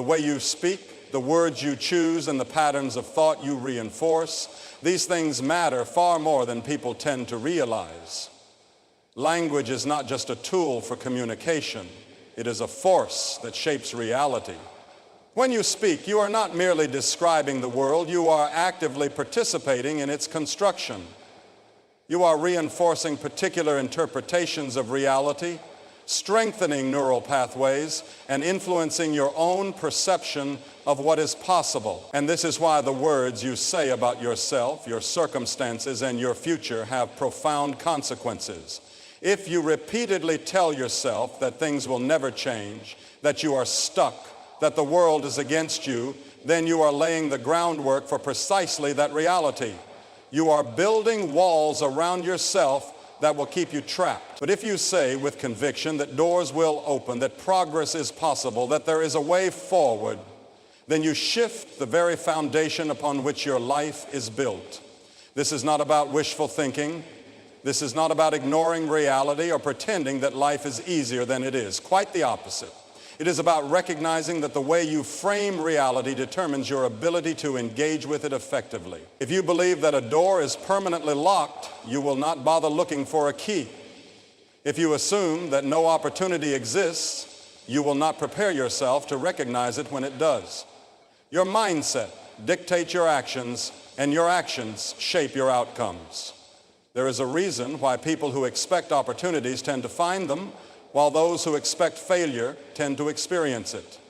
The way you speak, the words you choose, and the patterns of thought you reinforce, these things matter far more than people tend to realize. Language is not just a tool for communication. It is a force that shapes reality. When you speak, you are not merely describing the world, you are actively participating in its construction. You are reinforcing particular interpretations of reality, strengthening neural pathways, and influencing your own perception of what is possible. And this is why the words you say about yourself, your circumstances, and your future have profound consequences. If you repeatedly tell yourself that things will never change, that you are stuck, that the world is against you, then you are laying the groundwork for precisely that reality. You are building walls around yourself that will keep you trapped. But if you say with conviction that doors will open, that progress is possible, that there is a way forward, then you shift the very foundation upon which your life is built. This is not about wishful thinking. This is not about ignoring reality or pretending that life is easier than it is. Quite the opposite. It is about recognizing that the way you frame reality determines your ability to engage with it effectively. If you believe that a door is permanently locked, you will not bother looking for a key. If you assume that no opportunity exists, you will not prepare yourself to recognize it when it does. Your mindset dictates your actions, and your actions shape your outcomes. There is a reason why people who expect opportunities tend to find them, while those who expect failure tend to experience it.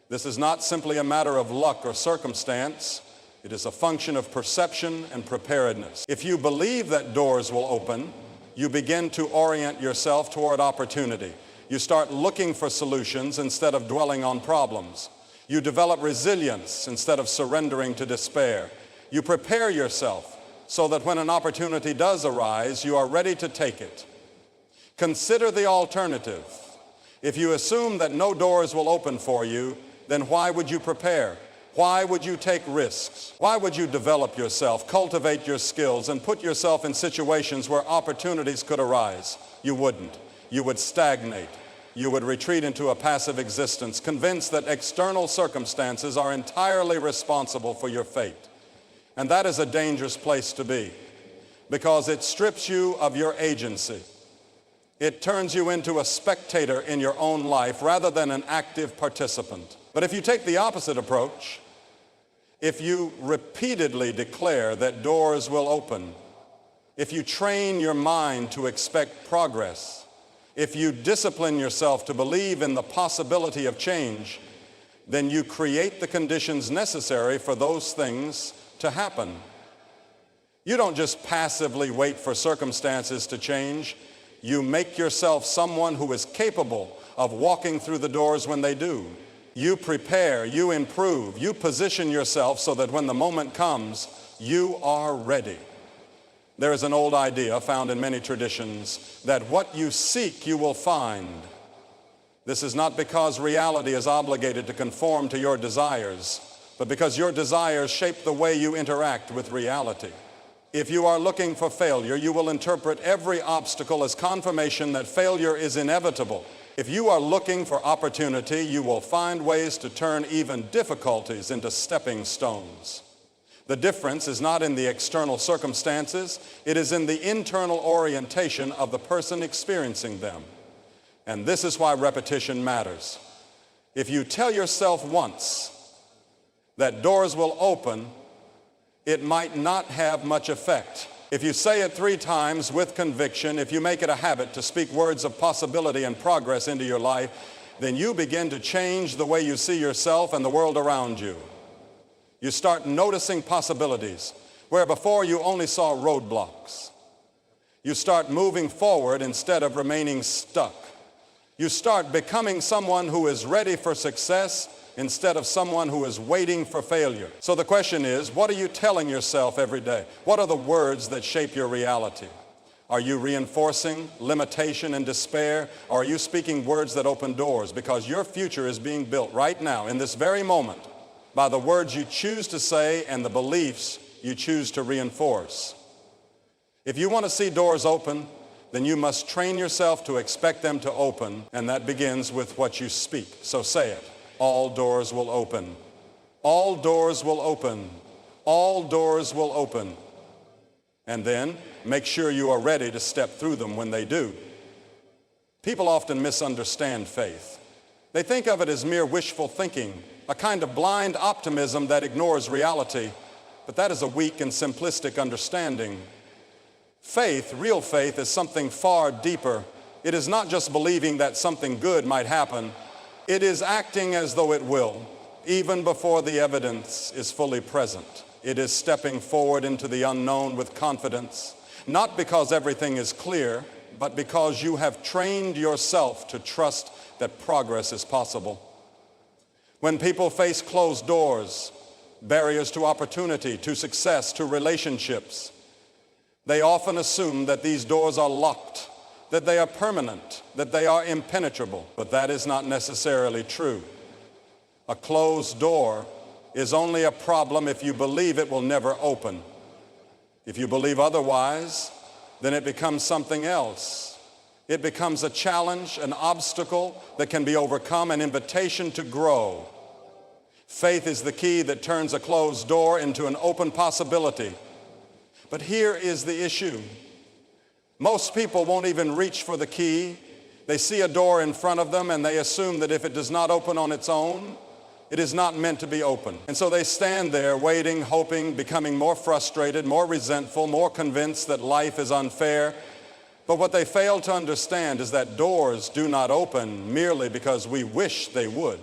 This is not simply a matter of luck or circumstance. It is a function of perception and preparedness. If you believe that doors will open, you begin to orient yourself toward opportunity. You start looking for solutions instead of dwelling on problems. You develop resilience instead of surrendering to despair. You prepare yourself so that when an opportunity does arise, you are ready to take it. Consider the alternative. If you assume that no doors will open for you, then why would you prepare? Why would you take risks? Why would you develop yourself, cultivate your skills, and put yourself in situations where opportunities could arise? You wouldn't. You would stagnate. You would retreat into a passive existence, convinced that external circumstances are entirely responsible for your fate. And that is a dangerous place to be, because it strips you of your agency. It turns you into a spectator in your own life rather than an active participant. But if you take the opposite approach, if you repeatedly declare that doors will open, if you train your mind to expect progress, if you discipline yourself to believe in the possibility of change, then you create the conditions necessary for those things to happen. You don't just passively wait for circumstances to change. You make yourself someone who is capable of walking through the doors when they do. You prepare, you improve, you position yourself so that when the moment comes, you are ready. There is an old idea found in many traditions that what you seek you will find. This is not because reality is obligated to conform to your desires, but because your desires shape the way you interact with reality. If you are looking for failure, you will interpret every obstacle as confirmation that failure is inevitable. If you are looking for opportunity, you will find ways to turn even difficulties into stepping stones. The difference is not in the external circumstances, it is in the internal orientation of the person experiencing them. And this is why repetition matters. If you tell yourself once that doors will open, it might not have much effect. If you say it 3 times with conviction, if you make it a habit to speak words of possibility and progress into your life, then you begin to change the way you see yourself and the world around you. You start noticing possibilities where before you only saw roadblocks. You start moving forward instead of remaining stuck. You start becoming someone who is ready for success instead of someone who is waiting for failure. So the question is, what are you telling yourself every day? What are the words that shape your reality? Are you reinforcing limitation and despair? Or are you speaking words that open doors? Because your future is being built right now, in this very moment, by the words you choose to say and the beliefs you choose to reinforce. If you want to see doors open, then you must train yourself to expect them to open, and that begins with what you speak. So say it. all doors will open. All doors will open. All doors will open. And then make sure you are ready to step through them when they do. People often misunderstand faith. They think of it as mere wishful thinking, a kind of blind optimism that ignores reality. But that is a weak and simplistic understanding. Faith, real faith, is something far deeper. It is not just believing that something good might happen. It is acting as though it will, even before the evidence is fully present. It is stepping forward into the unknown with confidence, not because everything is clear, but because you have trained yourself to trust that progress is possible. When people face closed doors, barriers to opportunity, to success, to relationships, they often assume that these doors are locked, that they are permanent, that they are impenetrable. But that is not necessarily true. A closed door is only a problem if you believe it will never open. If you believe otherwise, then it becomes something else. It becomes a challenge, an obstacle that can be overcome, an invitation to grow. Faith is the key that turns a closed door into an open possibility. But here is the issue. Most people won't even reach for the key. They see a door in front of them and they assume that if it does not open on its own, it is not meant to be open. And so they stand there waiting, hoping, becoming more frustrated, more resentful, more convinced that life is unfair. But what they fail to understand is that doors do not open merely because we wish they would.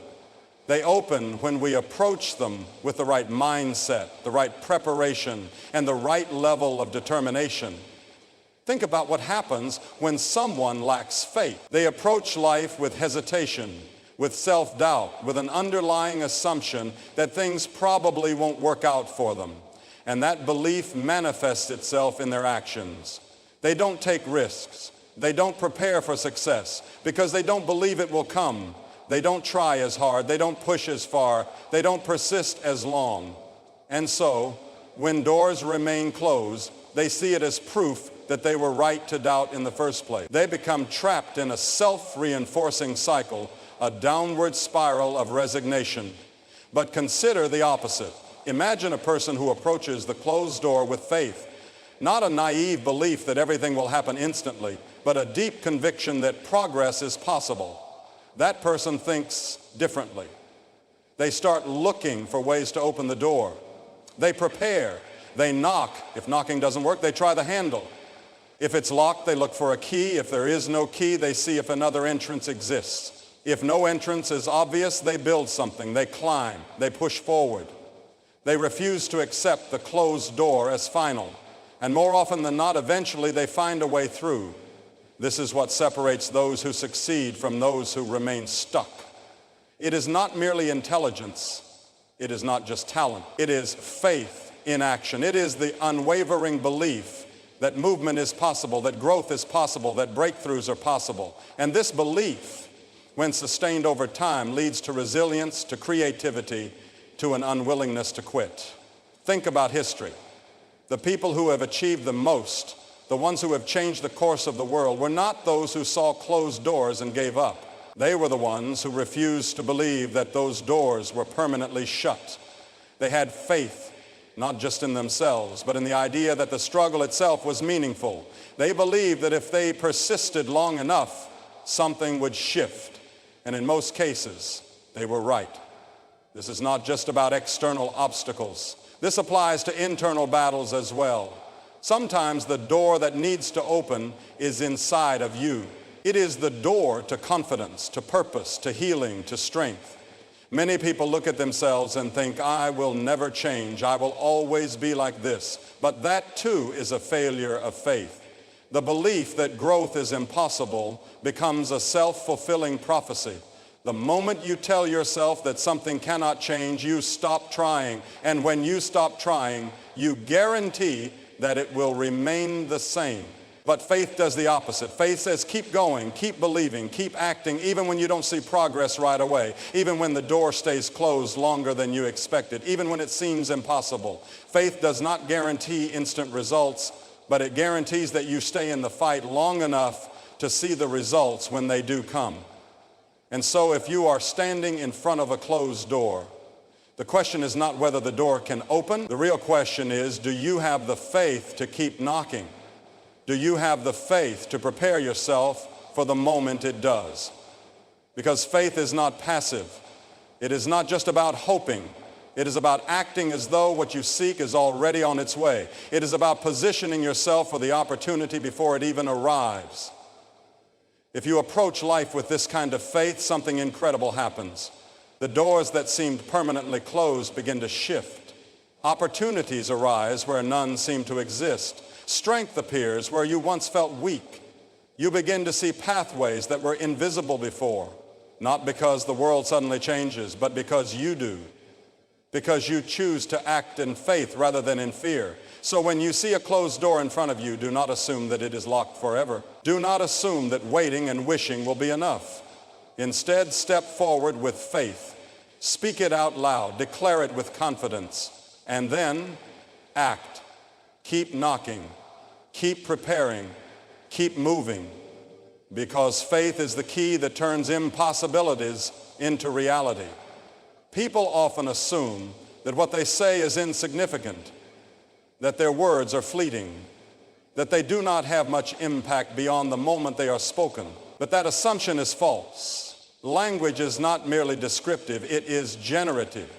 They open when we approach them with the right mindset, the right preparation, and the right level of determination. Think about what happens when someone lacks faith. They approach life with hesitation, with self-doubt, with an underlying assumption that things probably won't work out for them. And that belief manifests itself in their actions. They don't take risks. They don't prepare for success because they don't believe it will come. They don't try as hard. They don't push as far. They don't persist as long. And so, when doors remain closed, they see it as proof that they were right to doubt in the first place. They become trapped in a self-reinforcing cycle, a downward spiral of resignation. But consider the opposite. Imagine a person who approaches the closed door with faith, not a naive belief that everything will happen instantly, but a deep conviction that progress is possible. That person thinks differently. They start looking for ways to open the door. They prepare. They knock. If knocking doesn't work, they try the handle. If it's locked, they look for a key. If there is no key, they see if another entrance exists. If no entrance is obvious, they build something. They climb. They push forward. They refuse to accept the closed door as final. And more often than not, eventually they find a way through. This is what separates those who succeed from those who remain stuck. It is not merely intelligence. It is not just talent. It is faith in action. It is the unwavering belief that movement is possible, that growth is possible, that breakthroughs are possible. And this belief, when sustained over time, leads to resilience, to creativity, to an unwillingness to quit. Think about history. The people who have achieved the most, the ones who have changed the course of the world, were not those who saw closed doors and gave up. They were the ones who refused to believe that those doors were permanently shut. They had faith, not just in themselves, but in the idea that the struggle itself was meaningful. They believed that if they persisted long enough, something would shift. And in most cases, they were right. This is not just about external obstacles. This applies to internal battles as well. Sometimes the door that needs to open is inside of you. It is the door to confidence, to purpose, to healing, to strength. Many people look at themselves and think, I will never change. I will always be like this. But that too is a failure of faith. The belief that growth is impossible becomes a self-fulfilling prophecy. The moment you tell yourself that something cannot change, you stop trying. And when you stop trying, you guarantee that it will remain the same. But faith does the opposite. Faith says, keep going, keep believing, keep acting, even when you don't see progress right away, even when the door stays closed longer than you expected, even when it seems impossible. Faith does not guarantee instant results, but it guarantees that you stay in the fight long enough to see the results when they do come. And so if you are standing in front of a closed door, the question is not whether the door can open. The real question is, do you have the faith to keep knocking? Do you have the faith to prepare yourself for the moment it does? Because faith is not passive. It is not just about hoping. It is about acting as though what you seek is already on its way. It is about positioning yourself for the opportunity before it even arrives. If you approach life with this kind of faith, something incredible happens. The doors that seemed permanently closed begin to shift. Opportunities arise where none seem to exist. Strength appears where you once felt weak. You begin to see pathways that were invisible before, not because the world suddenly changes, but because you do. Because you choose to act in faith rather than in fear. So when you see a closed door in front of you, do not assume that it is locked forever. Do not assume that waiting and wishing will be enough. Instead, step forward with faith. Speak it out loud. Declare it with confidence. And then act. Keep knocking. Keep preparing. Keep moving. Because faith is the key that turns impossibilities into reality. People often assume that what they say is insignificant, that their words are fleeting, that they do not have much impact beyond the moment they are spoken. But that assumption is false. Language is not merely descriptive, it is generative.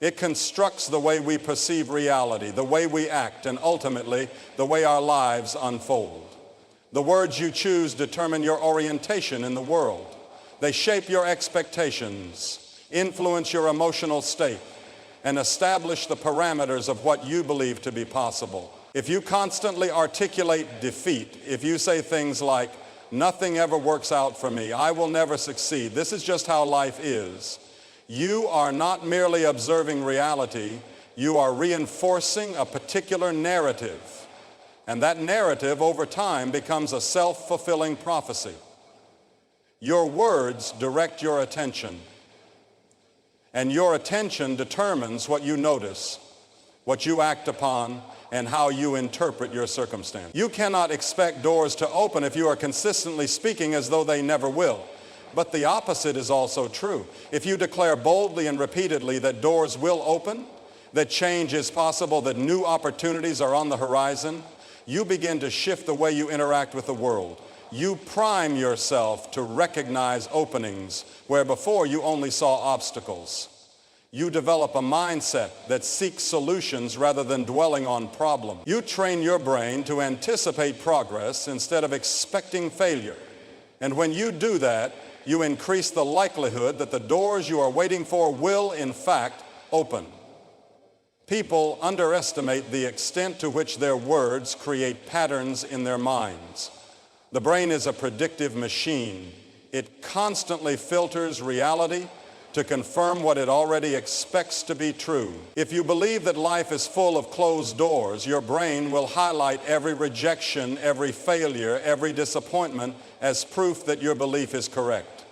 It constructs the way we perceive reality, the way we act, and ultimately the way our lives unfold. The words you choose determine your orientation in the world. They shape your expectations, influence your emotional state, and establish the parameters of what you believe to be possible. If you constantly articulate defeat, if you say things like, nothing ever works out for me, I will never succeed, this is just how life is, you are not merely observing reality, you are reinforcing a particular narrative. And that narrative over time becomes a self-fulfilling prophecy. Your words direct your attention. And your attention determines what you notice, what you act upon, and how you interpret your circumstance. You cannot expect doors to open if you are consistently speaking as though they never will. But the opposite is also true. If you declare boldly and repeatedly that doors will open, that change is possible, that new opportunities are on the horizon, you begin to shift the way you interact with the world. You prime yourself to recognize openings where before you only saw obstacles. You develop a mindset that seeks solutions rather than dwelling on problems. You train your brain to anticipate progress instead of expecting failure. And when you do that, you increase the likelihood that the doors you are waiting for will, in fact, open. People underestimate the extent to which their words create patterns in their minds. The brain is a predictive machine. It constantly filters reality to confirm what it already expects to be true. If you believe that life is full of closed doors, your brain will highlight every rejection, every failure, every disappointment as proof that your belief is correct.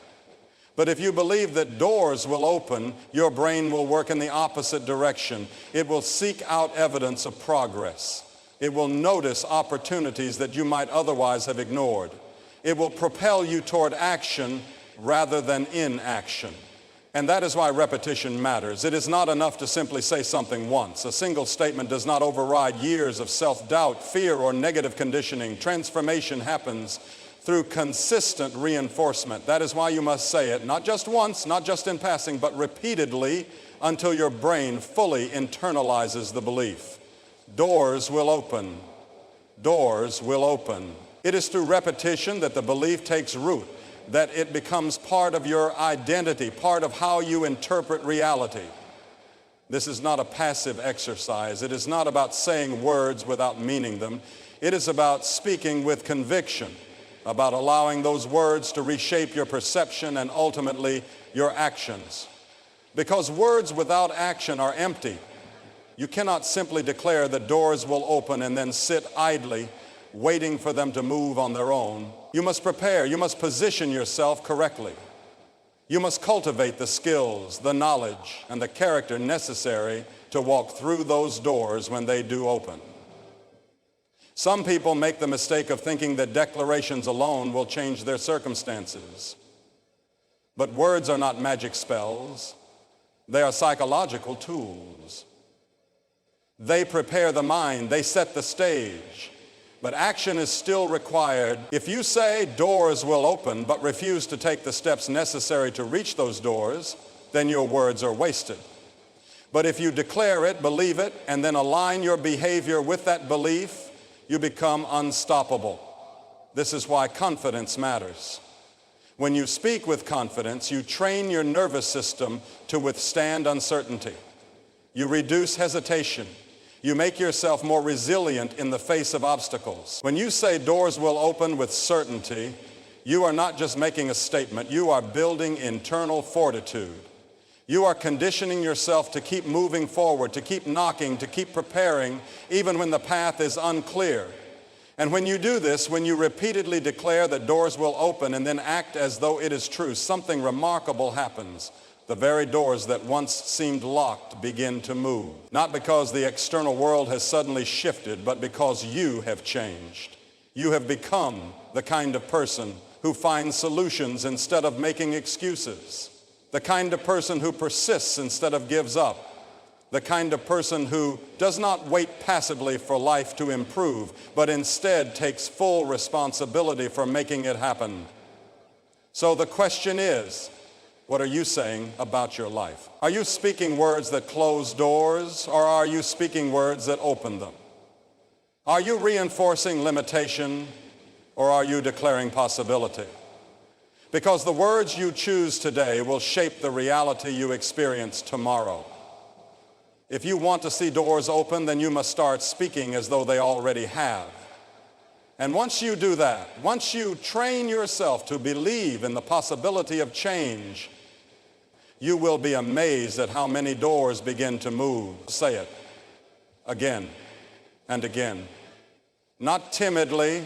But if you believe that doors will open, your brain will work in the opposite direction. It will seek out evidence of progress. It will notice opportunities that you might otherwise have ignored. It will propel you toward action rather than inaction. And that is why repetition matters. It is not enough to simply say something once. A single statement does not override years of self-doubt, fear, or negative conditioning. Transformation happens through consistent reinforcement. That is why you must say it, not just once, not just in passing, but repeatedly until your brain fully internalizes the belief. Doors will open. Doors will open. It is through repetition that the belief takes root, that it becomes part of your identity, part of how you interpret reality. This is not a passive exercise. It is not about saying words without meaning them. It is about speaking with conviction, about allowing those words to reshape your perception and ultimately your actions. Because words without action are empty. You cannot simply declare that doors will open and then sit idly waiting for them to move on their own. You must prepare. You must position yourself correctly. You must cultivate the skills, the knowledge, and the character necessary to walk through those doors when they do open. Some people make the mistake of thinking that declarations alone will change their circumstances. But words are not magic spells. They are psychological tools. They prepare the mind. They set the stage. But action is still required. If you say doors will open but refuse to take the steps necessary to reach those doors, then your words are wasted. But if you declare it, believe it, and then align your behavior with that belief, you become unstoppable. This is why confidence matters. When you speak with confidence, you train your nervous system to withstand uncertainty. You reduce hesitation. You make yourself more resilient in the face of obstacles. When you say doors will open with certainty, you are not just making a statement. You are building internal fortitude. You are conditioning yourself to keep moving forward, to keep knocking, to keep preparing, even when the path is unclear. And when you do this, when you repeatedly declare that doors will open and then act as though it is true, something remarkable happens. The very doors that once seemed locked begin to move. Not because the external world has suddenly shifted, but because you have changed. You have become the kind of person who finds solutions instead of making excuses. The kind of person who persists instead of gives up. The kind of person who does not wait passively for life to improve, but instead takes full responsibility for making it happen. So the question is, what are you saying about your life? Are you speaking words that close doors, or are you speaking words that open them? Are you reinforcing limitation, or are you declaring possibility? Because the words you choose today will shape the reality you experience tomorrow. If you want to see doors open, then you must start speaking as though they already have. And once you do that, once you train yourself to believe in the possibility of change, you will be amazed at how many doors begin to move. Say it again and again. Not timidly,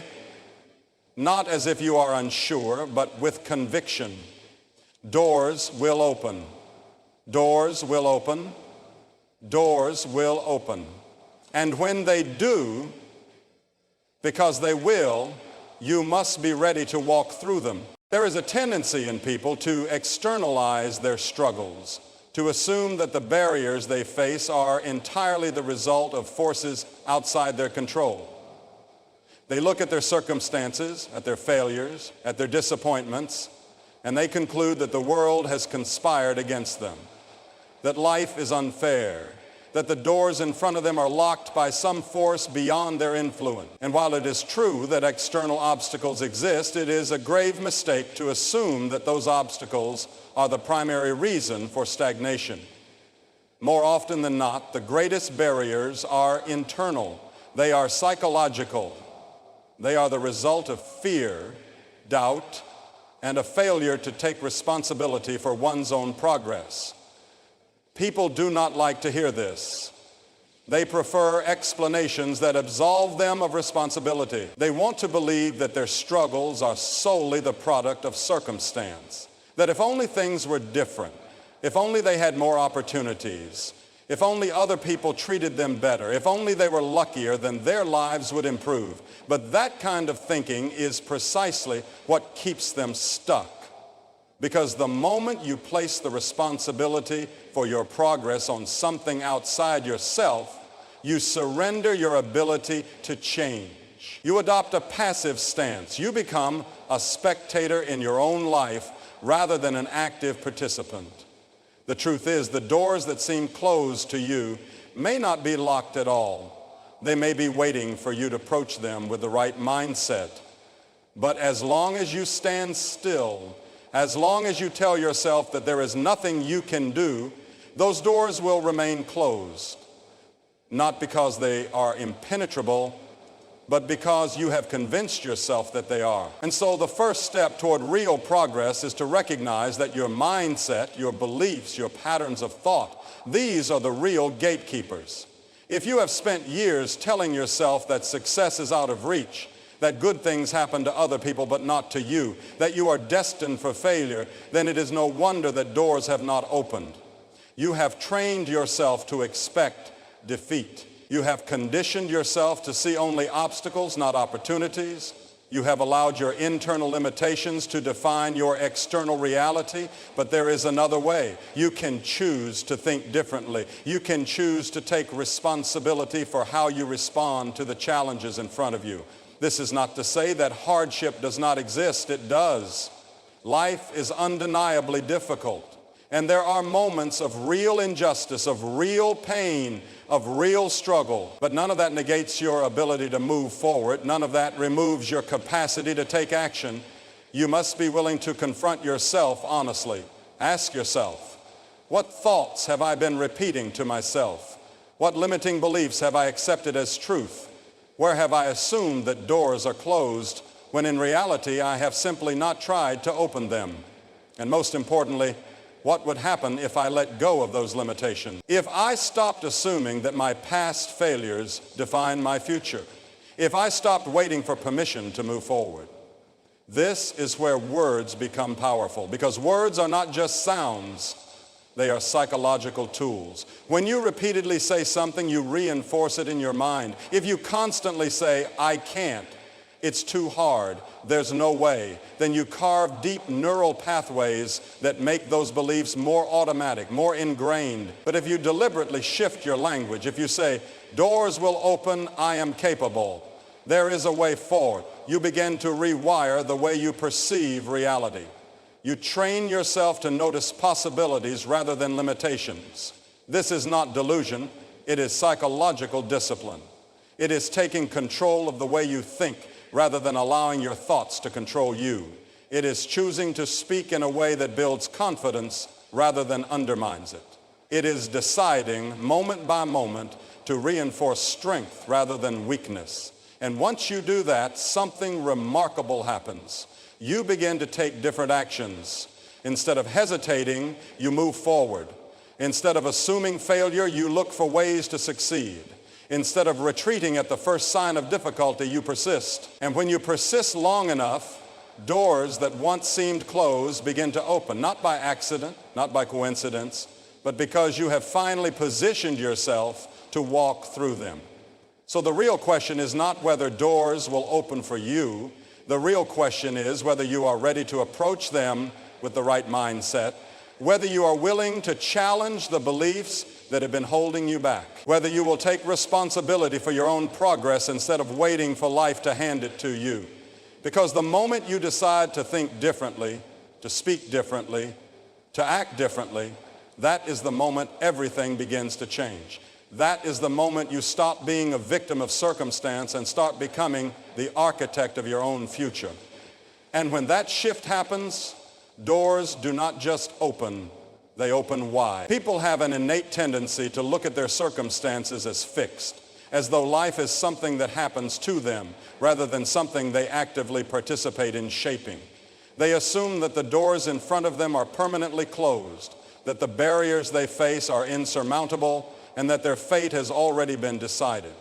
not as if you are unsure, but with conviction. Doors will open. Doors will open. Doors will open. And when they do, because they will, you must be ready to walk through them. There is a tendency in people to externalize their struggles, to assume that the barriers they face are entirely the result of forces outside their control. They look at their circumstances, at their failures, at their disappointments, and they conclude that the world has conspired against them, that life is unfair, that the doors in front of them are locked by some force beyond their influence. And while it is true that external obstacles exist, it is a grave mistake to assume that those obstacles are the primary reason for stagnation. More often than not, the greatest barriers are internal. They are psychological. They are the result of fear, doubt, and a failure to take responsibility for one's own progress. People do not like to hear this. They prefer explanations that absolve them of responsibility. They want to believe that their struggles are solely the product of circumstance. That if only things were different, if only they had more opportunities, if only other people treated them better, if only they were luckier, then their lives would improve. But that kind of thinking is precisely what keeps them stuck. Because the moment you place the responsibility for your progress on something outside yourself, you surrender your ability to change. You adopt a passive stance. You become a spectator in your own life rather than an active participant. The truth is, the doors that seem closed to you may not be locked at all. They may be waiting for you to approach them with the right mindset. But as long as you stand still, as long as you tell yourself that there is nothing you can do, those doors will remain closed. Not because they are impenetrable, but because you have convinced yourself that they are. And so the first step toward real progress is to recognize that your mindset, your beliefs, your patterns of thought, these are the real gatekeepers. If you have spent years telling yourself that success is out of reach, that good things happen to other people but not to you, that you are destined for failure, then it is no wonder that doors have not opened. You have trained yourself to expect defeat. You have conditioned yourself to see only obstacles, not opportunities. You have allowed your internal limitations to define your external reality, but there is another way. You can choose to think differently. You can choose to take responsibility for how you respond to the challenges in front of you. This is not to say that hardship does not exist. It does. Life is undeniably difficult. And there are moments of real injustice, of real pain, of real struggle. But none of that negates your ability to move forward. None of that removes your capacity to take action. You must be willing to confront yourself honestly. Ask yourself, what thoughts have I been repeating to myself? What limiting beliefs have I accepted as truth? Where have I assumed that doors are closed when in reality I have simply not tried to open them? And most importantly, what would happen if I let go of those limitations? If I stopped assuming that my past failures define my future, if I stopped waiting for permission to move forward, this is where words become powerful, because words are not just sounds, they are psychological tools. When you repeatedly say something, you reinforce it in your mind. If you constantly say, I can't, it's too hard, there's no way, then you carve deep neural pathways that make those beliefs more automatic, more ingrained. But if you deliberately shift your language, if you say, doors will open, I am capable, there is a way forward, you begin to rewire the way you perceive reality. You train yourself to notice possibilities rather than limitations. This is not delusion, it is psychological discipline. It is taking control of the way you think, rather than allowing your thoughts to control you. It is choosing to speak in a way that builds confidence rather than undermines it. It is deciding moment by moment to reinforce strength rather than weakness. And once you do that, something remarkable happens. You begin to take different actions. Instead of hesitating, you move forward. Instead of assuming failure, you look for ways to succeed. Instead of retreating at the first sign of difficulty, you persist. And when you persist long enough, doors that once seemed closed begin to open, not by accident, not by coincidence, but because you have finally positioned yourself to walk through them. So the real question is not whether doors will open for you. The real question is whether you are ready to approach them with the right mindset, whether you are willing to challenge the beliefs that have been holding you back, whether you will take responsibility for your own progress instead of waiting for life to hand it to you. Because the moment you decide to think differently, to speak differently, to act differently, that is the moment everything begins to change. That is the moment you stop being a victim of circumstance and start becoming the architect of your own future. And when that shift happens, doors do not just open, they open wide. People have an innate tendency to look at their circumstances as fixed, as though life is something that happens to them rather than something they actively participate in shaping. They assume that the doors in front of them are permanently closed, that the barriers they face are insurmountable, and that their fate has already been decided.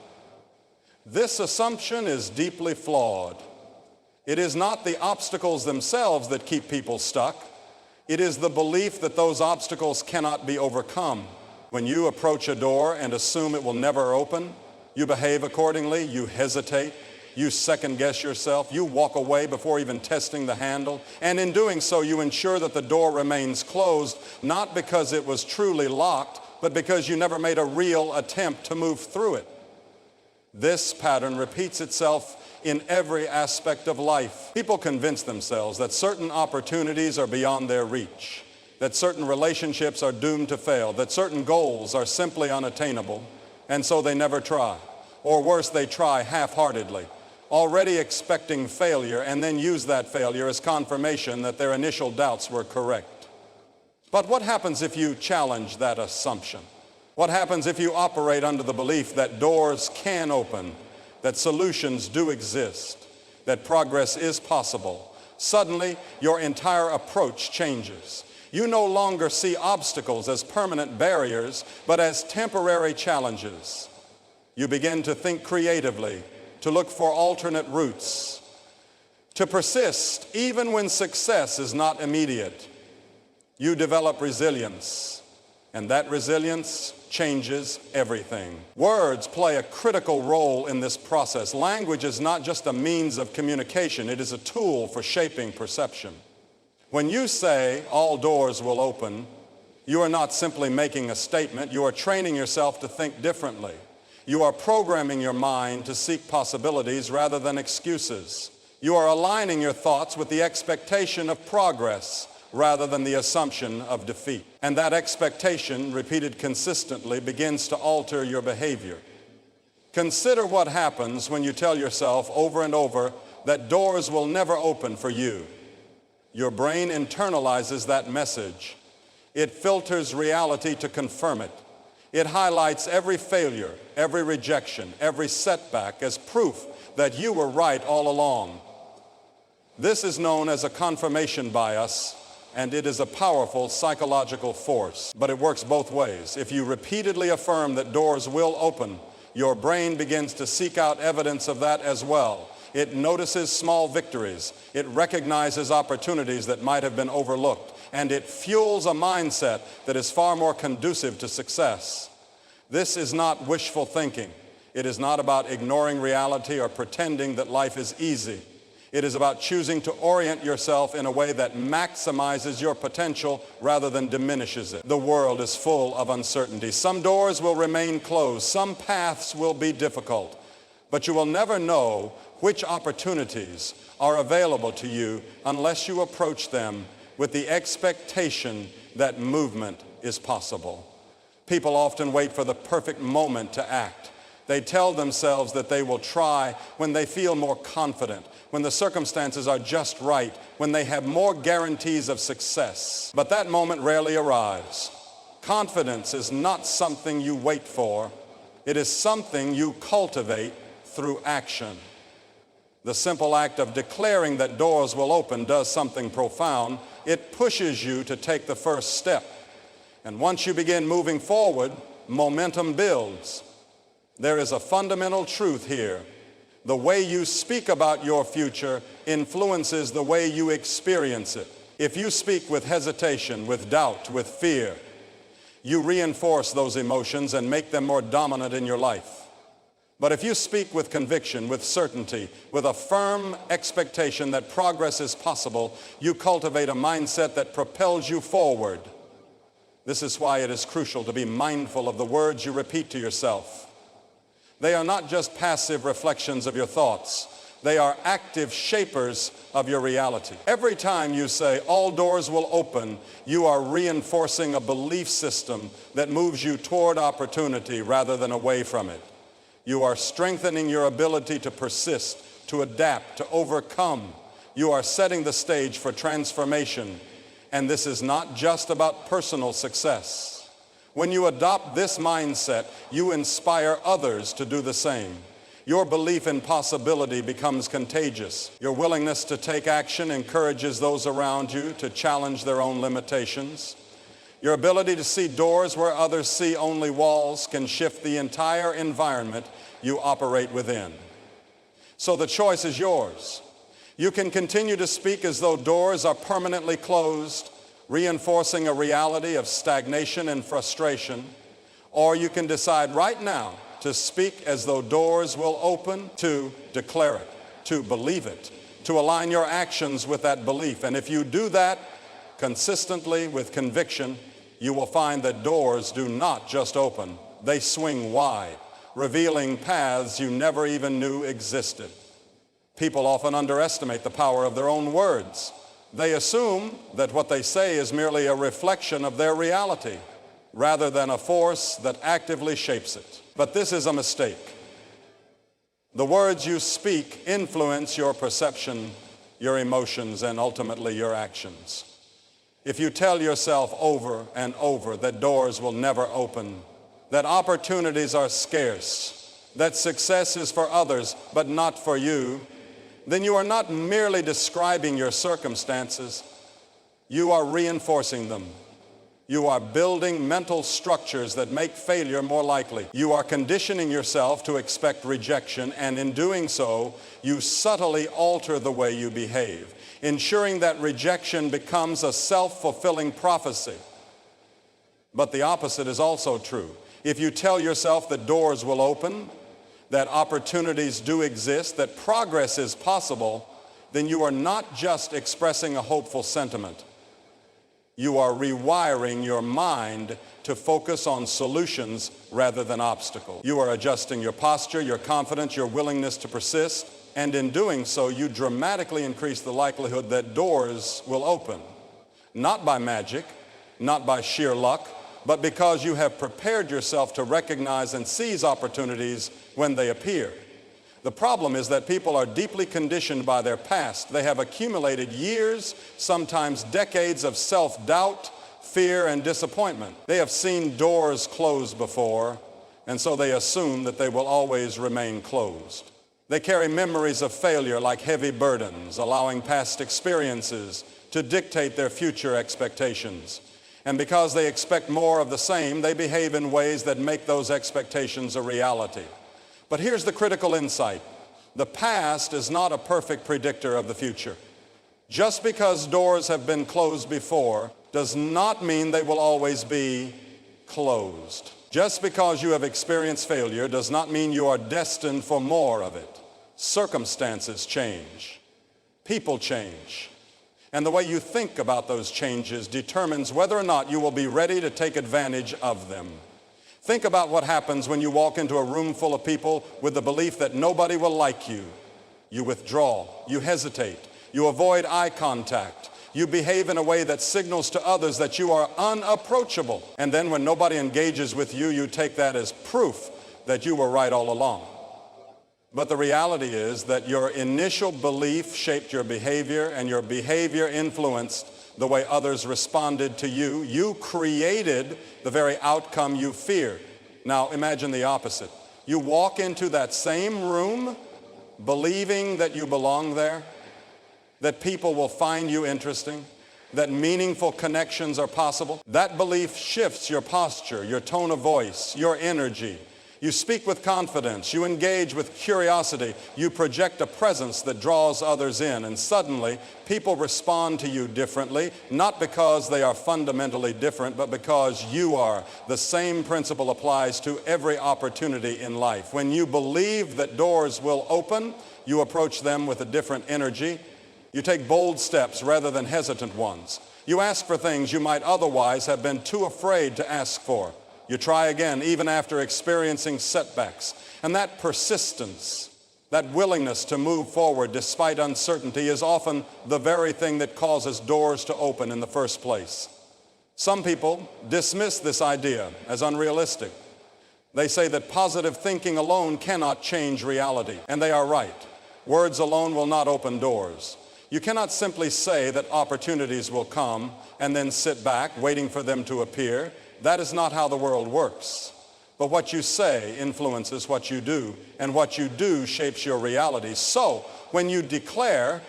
This assumption is deeply flawed. It is not the obstacles themselves that keep people stuck. It is the belief that those obstacles cannot be overcome. When you approach a door and assume it will never open, you behave accordingly, you hesitate, you second guess yourself, you walk away before even testing the handle, and in doing so you ensure that the door remains closed, not because it was truly locked, but because you never made a real attempt to move through it. This pattern repeats itself in every aspect of life. People convince themselves that certain opportunities are beyond their reach, that certain relationships are doomed to fail, that certain goals are simply unattainable, and so they never try. Or worse, they try half-heartedly, already expecting failure, and then use that failure as confirmation that their initial doubts were correct. But what happens if you challenge that assumption? What happens if you operate under the belief that doors can open, that solutions do exist, that progress is possible? Suddenly, your entire approach changes. You no longer see obstacles as permanent barriers, but as temporary challenges. You begin to think creatively, to look for alternate routes, to persist even when success is not immediate. You develop resilience, and that resilience changes everything. Words play a critical role in this process. Language is not just a means of communication, it is a tool for shaping perception. When you say, "all doors will open," you are not simply making a statement, you are training yourself to think differently. You are programming your mind to seek possibilities rather than excuses. You are aligning your thoughts with the expectation of progress rather than the assumption of defeat. And that expectation, repeated consistently, begins to alter your behavior. Consider what happens when you tell yourself over and over that doors will never open for you. Your brain internalizes that message. It filters reality to confirm it. It highlights every failure, every rejection, every setback as proof that you were right all along. This is known as a confirmation bias, and it is a powerful psychological force. But it works both ways. If you repeatedly affirm that doors will open, your brain begins to seek out evidence of that as well. It notices small victories. It recognizes opportunities that might have been overlooked. And it fuels a mindset that is far more conducive to success. This is not wishful thinking. It is not about ignoring reality or pretending that life is easy. It is about choosing to orient yourself in a way that maximizes your potential rather than diminishes it. The world is full of uncertainty. Some doors will remain closed. Some paths will be difficult. But you will never know which opportunities are available to you unless you approach them with the expectation that movement is possible. People often wait for the perfect moment to act. They tell themselves that they will try when they feel more confident, when the circumstances are just right, when they have more guarantees of success. But that moment rarely arrives. Confidence is not something you wait for. It is something you cultivate through action. The simple act of declaring that doors will open does something profound. It pushes you to take the first step. And once you begin moving forward, momentum builds. There is a fundamental truth here. The way you speak about your future influences the way you experience it. If you speak with hesitation, with doubt, with fear, you reinforce those emotions and make them more dominant in your life. But if you speak with conviction, with certainty, with a firm expectation that progress is possible, you cultivate a mindset that propels you forward. This is why it is crucial to be mindful of the words you repeat to yourself. They are not just passive reflections of your thoughts. They are active shapers of your reality. Every time you say, "all doors will open," you are reinforcing a belief system that moves you toward opportunity rather than away from it. You are strengthening your ability to persist, to adapt, to overcome. You are setting the stage for transformation. And this is not just about personal success. When you adopt this mindset, you inspire others to do the same. Your belief in possibility becomes contagious. Your willingness to take action encourages those around you to challenge their own limitations. Your ability to see doors where others see only walls can shift the entire environment you operate within. So the choice is yours. You can continue to speak as though doors are permanently closed, reinforcing a reality of stagnation and frustration, or you can decide right now to speak as though doors will open, to declare it, to believe it, to align your actions with that belief. And if you do that consistently with conviction, you will find that doors do not just open, they swing wide, revealing paths you never even knew existed. People often underestimate the power of their own words. They assume that what they say is merely a reflection of their reality, rather than a force that actively shapes it. But this is a mistake. The words you speak influence your perception, your emotions, and ultimately your actions. If you tell yourself over and over that doors will never open, that opportunities are scarce, that success is for others but not for you, then you are not merely describing your circumstances, you are reinforcing them. You are building mental structures that make failure more likely. You are conditioning yourself to expect rejection, and in doing so, you subtly alter the way you behave, ensuring that rejection becomes a self-fulfilling prophecy. But the opposite is also true. If you tell yourself that doors will open, that opportunities do exist, that progress is possible, then you are not just expressing a hopeful sentiment. You are rewiring your mind to focus on solutions rather than obstacles. You are adjusting your posture, your confidence, your willingness to persist, and in doing so, you dramatically increase the likelihood that doors will open. Not by magic, not by sheer luck, but because you have prepared yourself to recognize and seize opportunities when they appear. The problem is that people are deeply conditioned by their past. They have accumulated years, sometimes decades of self-doubt, fear, and disappointment. They have seen doors close before, and so they assume that they will always remain closed. They carry memories of failure like heavy burdens, allowing past experiences to dictate their future expectations. And because they expect more of the same, they behave in ways that make those expectations a reality. But here's the critical insight. The past is not a perfect predictor of the future. Just because doors have been closed before does not mean they will always be closed. Just because you have experienced failure does not mean you are destined for more of it. Circumstances change. People change. And the way you think about those changes determines whether or not you will be ready to take advantage of them. Think about what happens when you walk into a room full of people with the belief that nobody will like you. You withdraw, you hesitate, you avoid eye contact, you behave in a way that signals to others that you are unapproachable. And then when nobody engages with you, you take that as proof that you were right all along. But the reality is that your initial belief shaped your behavior, and your behavior influenced the way others responded to you. You created the very outcome you feared. Now imagine the opposite. You walk into that same room believing that you belong there, that people will find you interesting, that meaningful connections are possible. That belief shifts your posture, your tone of voice, your energy. You speak with confidence, you engage with curiosity, you project a presence that draws others in, and suddenly people respond to you differently, not because they are fundamentally different, but because you are. The same principle applies to every opportunity in life. When you believe that doors will open, you approach them with a different energy. You take bold steps rather than hesitant ones. You ask for things you might otherwise have been too afraid to ask for. You try again, even after experiencing setbacks. And that persistence, that willingness to move forward despite uncertainty is often the very thing that causes doors to open in the first place. Some people dismiss this idea as unrealistic. They say that positive thinking alone cannot change reality, and they are right. Words alone will not open doors. You cannot simply say that opportunities will come and then sit back waiting for them to appear. That is not how the world works. But what you say influences what you do, and what you do shapes your reality. So, when you declare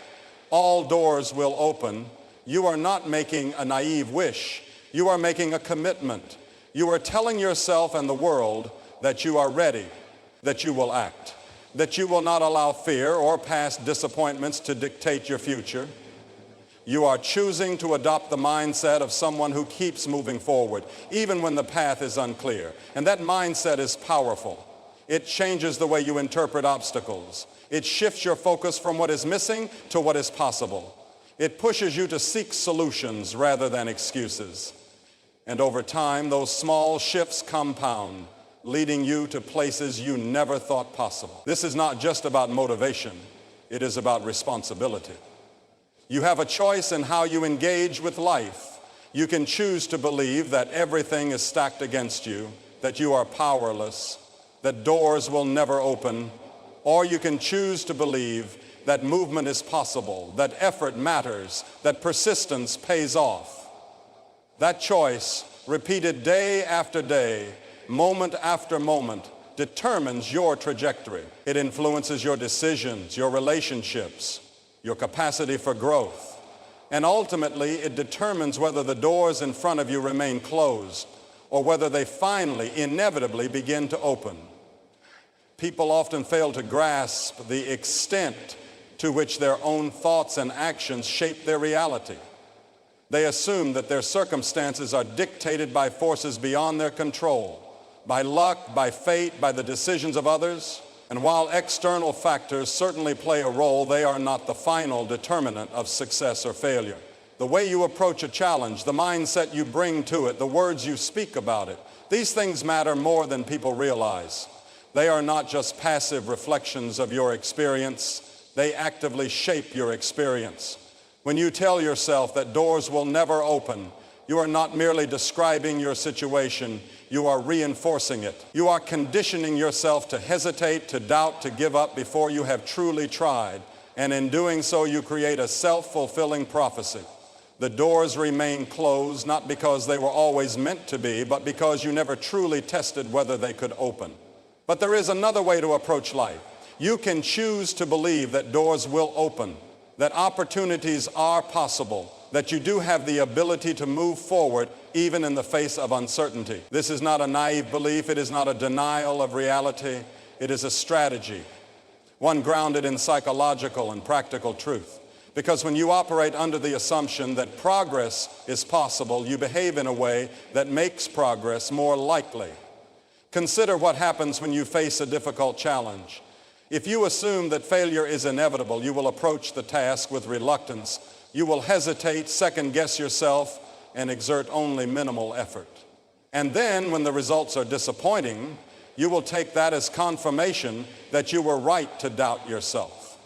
all doors will open, you are not making a naive wish. You are making a commitment. You are telling yourself and the world that you are ready, that you will act, that you will not allow fear or past disappointments to dictate your future. You are choosing to adopt the mindset of someone who keeps moving forward, even when the path is unclear. And that mindset is powerful. It changes the way you interpret obstacles. It shifts your focus from what is missing to what is possible. It pushes you to seek solutions rather than excuses. And over time, those small shifts compound, leading you to places you never thought possible. This is not just about motivation. It is about responsibility. You have a choice in how you engage with life. You can choose to believe that everything is stacked against you, that you are powerless, that doors will never open, or you can choose to believe that movement is possible, that effort matters, that persistence pays off. That choice, repeated day after day, moment after moment, determines your trajectory. It influences your decisions, your relationships, your capacity for growth. And ultimately, it determines whether the doors in front of you remain closed or whether they finally, inevitably begin to open. People often fail to grasp the extent to which their own thoughts and actions shape their reality. They assume that their circumstances are dictated by forces beyond their control. by luck, by fate, by the decisions of others. And while external factors certainly play a role, they are not the final determinant of success or failure. The way you approach a challenge, the mindset you bring to it, the words you speak about it, these things matter more than people realize. They are not just passive reflections of your experience. They actively shape your experience. When you tell yourself that doors will never open, you are not merely describing your situation, you are reinforcing it. You are conditioning yourself to hesitate, to doubt, to give up before you have truly tried. And in doing so, you create a self-fulfilling prophecy. The doors remain closed, not because they were always meant to be, but because you never truly tested whether they could open. But there is another way to approach life. You can choose to believe that doors will open, that opportunities are possible, that you do have the ability to move forward even in the face of uncertainty. This is not a naive belief. It is not a denial of reality. It is a strategy, one grounded in psychological and practical truth. Because when you operate under the assumption that progress is possible, you behave in a way that makes progress more likely. Consider what happens when you face a difficult challenge. If you assume that failure is inevitable, you will approach the task with reluctance. You will hesitate, second-guess yourself, and exert only minimal effort. And then, when the results are disappointing, you will take that as confirmation that you were right to doubt yourself.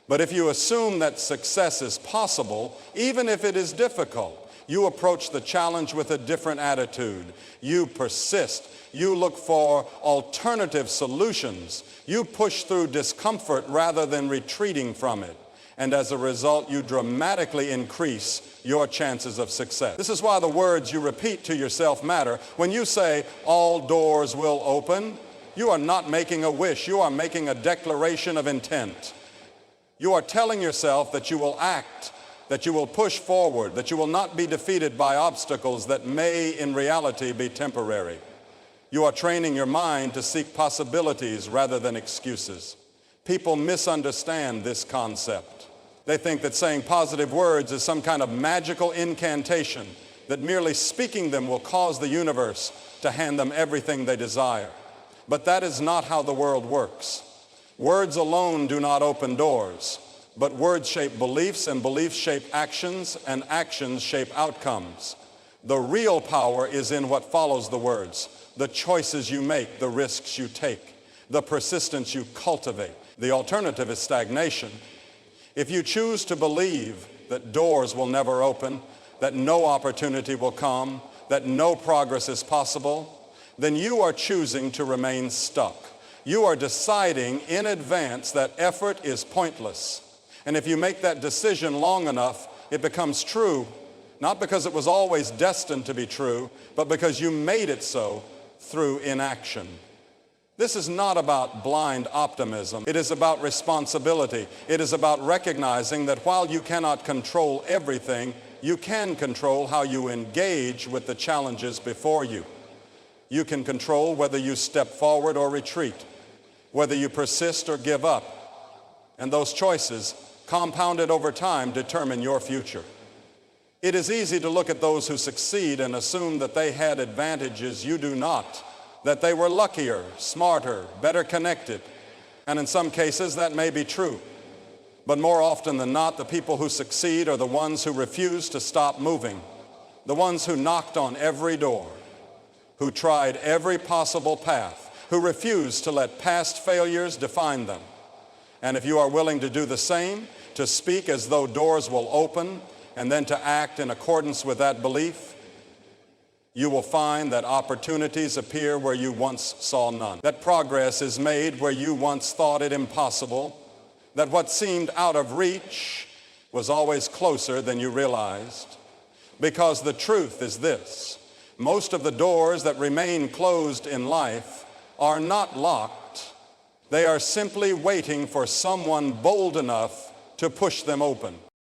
But if you assume that success is possible, even if it is difficult, you approach the challenge with a different attitude. You persist. You look for alternative solutions. You push through discomfort rather than retreating from it. And as a result, you dramatically increase your chances of success. This is why the words you repeat to yourself matter. When you say, "all doors will open," you are not making a wish. You are making a declaration of intent. You are telling yourself that you will act, that you will push forward, that you will not be defeated by obstacles that may in reality be temporary. You are training your mind to seek possibilities rather than excuses. People misunderstand this concept. They think that saying positive words is some kind of magical incantation, that merely speaking them will cause the universe to hand them everything they desire. But that is not how the world works. Words alone do not open doors, but words shape beliefs, and beliefs shape actions, and actions shape outcomes. The real power is in what follows the words, the choices you make, the risks you take, the persistence you cultivate. The alternative is stagnation. If you choose to believe that doors will never open, that no opportunity will come, that no progress is possible, then you are choosing to remain stuck. You are deciding in advance that effort is pointless. And if you make that decision long enough, it becomes true, not because it was always destined to be true, but because you made it so through inaction. This is not about blind optimism. It is about responsibility. It is about recognizing that while you cannot control everything, you can control how you engage with the challenges before you. You can control whether you step forward or retreat, whether you persist or give up. And those choices, compounded over time, determine your future. It is easy to look at those who succeed and assume that they had advantages you do not, that they were luckier, smarter, better connected. And in some cases, that may be true. But more often than not, the people who succeed are the ones who refuse to stop moving, the ones who knocked on every door, who tried every possible path, who refuse to let past failures define them. And if you are willing to do the same, to speak as though doors will open, and then to act in accordance with that belief, you will find that opportunities appear where you once saw none, that progress is made where you once thought it impossible, that what seemed out of reach was always closer than you realized. Because the truth is this: most of the doors that remain closed in life are not locked. They are simply waiting for someone bold enough to push them open.